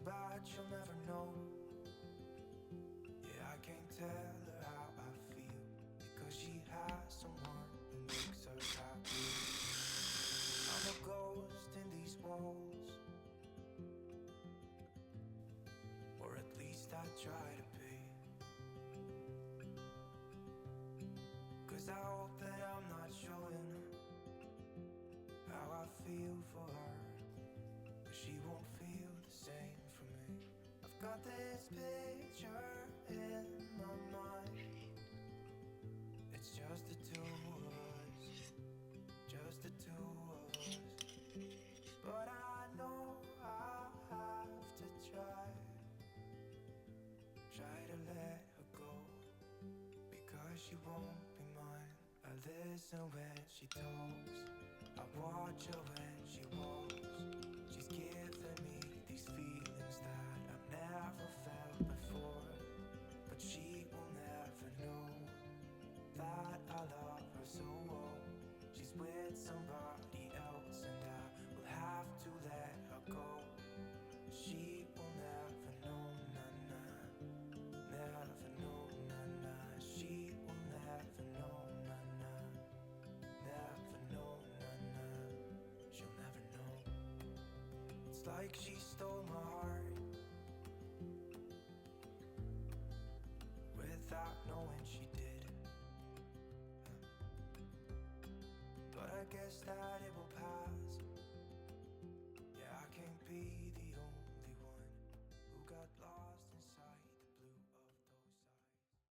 bad she'll never know. Yeah, I can't tell her how I feel, because she has someone who makes her happy. I'm a ghost in these walls, or at least I try to be. 'Cause I hope that I'm not showing how I feel for her, but she won't feel the same for me. I've got this picture in my mind. It's just the two of us, just the two of us. But I know I have to try to let her go, because she won't be mine. I listen when she talks, I watch her when she walks. She's giving me these feelings that I've never felt before, but she will never know that I love her so well. She's with somebody else and I will have to let her go. She will never know, nah, never know, nah. She will never know, nah, never know, nah. She'll never know. It's like she stole my heart without knowing she did. But I guess that it will